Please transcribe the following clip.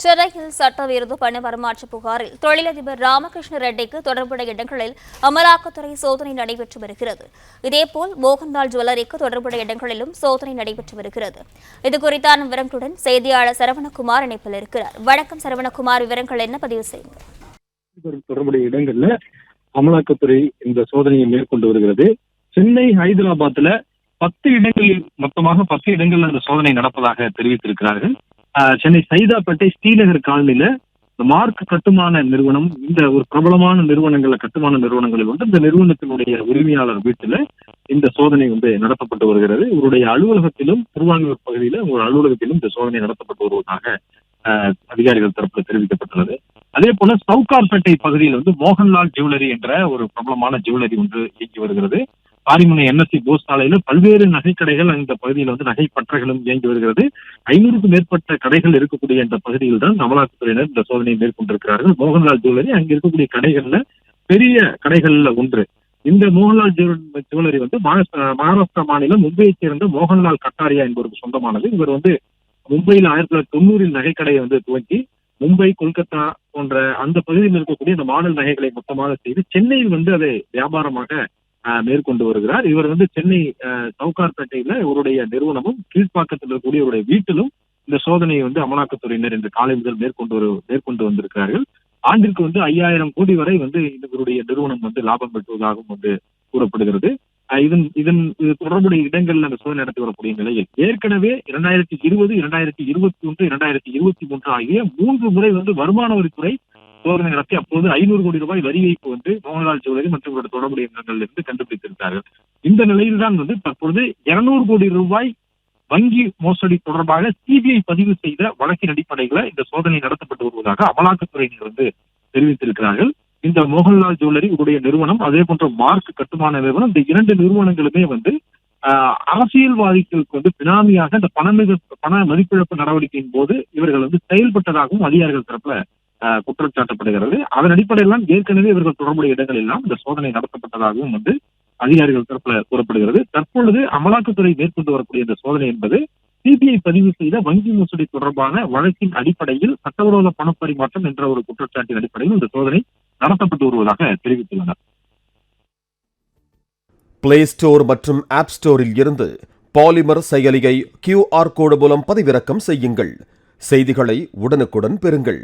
சென்னையில் சட்டவிரோத பண பரிமாற்ற புகாரில் தொழிலதிபர் ராமகிருஷ்ண ரெட்டிக்கு தொடர்புடைய இடங்களில் அமலாக்கத்துறை சோதனை நடைபெற்று வருகிறது. இதேபோல் மோகன்லால் ஜுவல்லரிக்கு தொடர்புடைய இடங்களிலும் சோதனை நடைபெற்று வருகிறது. இதுகுறித்தான விவரங்களுடன் செய்தியாளர் சரவணகுமார் இணைப்பில் இருக்கிறார். வணக்கம் சரவணகுமார், விவரங்கள் என்ன பதிவு செய்யுங்க. தொடர்புடைய இடங்கள்ல அமலாக்கத்துறை இந்த சோதனையை மேற்கொண்டு வருகிறது. சென்னை, ஹைதராபாத்ல 10 இடங்களில் மொத்தமாக 10 இடங்கள்ல அந்த சோதனை நடப்பதாக தெரிவித்திருக்கிறார்கள். சென்னை சைதாப்பேட்டை ஸ்ரீநகர் காலனில மார்க் கட்டுமான நிறுவனம், இந்த ஒரு பிரபலமான கட்டுமான நிறுவனங்களில் இந்த நிறுவனத்தினுடைய உரிமையாளர் வீட்டுல இந்த சோதனை நடத்தப்பட்டு வருகிறது. இவருடைய அலுவலகத்திலும், திருவாங்கூர் பகுதியில ஒரு அலுவலகத்திலும் இந்த சோதனை நடத்தப்பட்டு வருவதாக அதிகாரிகள் தரப்பில் தெரிவிக்கப்பட்டுள்ளது. அதே போல சவுகார்பேட்டை பகுதியில் மோகன்லால் ஜுவல்லரி என்ற ஒரு பிரபலமான ஜுவல்லரி ஒன்று இயங்கி வருகிறது. பாரிமுனை NSC போஸ் சாலையில பல்வேறு நகைக்கடைகள் இந்த பகுதியில் நகை பற்றகளும் இயங்கி வருகிறது. 500க்கும் மேற்பட்ட கடைகள் இருக்கக்கூடிய இந்த பகுதியில் தான் அமலாக்கத்துறையினர் இந்த சோதனையை மேற்கொண்டிருக்கிறார்கள். மோகன்லால் ஜுவல்லரி அங்க இருக்கக்கூடிய கடைகள்ல பெரிய கடைகள்ல ஒன்று. இந்த மோகன்லால் ஜுவல்லரி மகாராஷ்டிரா மாநிலம் மும்பையைச் சேர்ந்த மோகன்லால் கட்டாரியா என்பவருக்கு சொந்தமானது. இவர் மும்பையில் 1990 நகைக்கடையை துவங்கி மும்பை, கொல்கத்தா போன்ற அந்த பகுதியில் இருக்கக்கூடிய இந்த மாடல் நகைகளை மொத்தமாக செய்து சென்னையில் அதை வியாபாரமாக மேற்கொண்டு வருகிறார். இவர் சென்னை சவுகார்பேட்டையில இவருடைய நிறுவனமும், கீழ்ப்பாக்கத்தில் இருக்கக்கூடிய இவருடைய வீட்டிலும் இந்த சோதனையை அமலாக்கத்துறையினர் இன்று காலை முதல் மேற்கொண்டு வந்திருக்கிறார்கள். ஆண்டிற்கு 5000 கோடி வரை இவருடைய நிறுவனம் லாபம் பெற்றுவதாகவும் கூறப்படுகிறது. இதன் தொடர்புடைய இடங்கள்ல அந்த சோதனை நடத்தி வரக்கூடிய நிலையில் ஏற்கனவே 2020, 2021, 2023 ஆகிய 3 முறை வருமான வரித்துறை சோதனை நடத்தி அப்போது 500 கோடி ரூபாய் வரி வைப்பு மோகன்லால் ஜுவல்லரி மற்றும் இவருடைய தொடர்புடைய இடங்களிலிருந்து கண்டுபிடித்திருந்தார்கள். இந்த நிலையில்தான் தற்பொழுது 200 கோடி ரூபாய் வங்கி மோசடி தொடர்பாக CBI பதிவு செய்த வழக்கின் அடிப்படையில இந்த சோதனை நடத்தப்பட்டு வருவதாக அமலாக்கத்துறையினர் தெரிவித்திருக்கிறார்கள். இந்த மோகன்லால் ஜுவல்லரி இவருடைய நிறுவனம், அதே போன்ற மார்க் கட்டுமான நிறுவனம், இந்த 2 நிறுவனங்களுமே அரசியல்வாதிகளுக்கு பினாமியாக இந்த பண மதிப்பிழப்பு நடவடிக்கையின் போது இவர்கள் செயல்பட்டதாகவும் அதிகாரிகள் தரப்புல குற்றம் சாட்டப்படுகிறது. அதன் அடிப்படையில் ஏற்கனவே இவர்கள் தொடர்புடைய இடங்கள் எல்லாம் இந்த சோதனை நடத்தப்பட்டதாகவும் அதிகாரிகள் தரப்புல கூறப்படுகிறது. தற்பொழுது அமலாக்கத்துறை மேற்கொண்டு வரக்கூடிய இந்த சோதனை என்பது CBI பதிவு செய்த வங்கி மோசடி தொடர்பான வழக்கின் அடிப்படையில் சட்டவிரோத பணப்பரிமாற்றம் என்ற ஒரு குற்றச்சாட்டின் அடிப்படையில் இந்த சோதனை நடத்தப்பட்டு வருவதாக தெரிவித்துள்ளனர். பிளே ஸ்டோர் மற்றும் ஆப் ஸ்டோரில் இருந்து பாலிமர் செயலியை QR கோடு மூலம் பதிவிறக்கம் செய்யுங்கள். செய்திகளை உடனுக்குடன் பெறுங்கள்.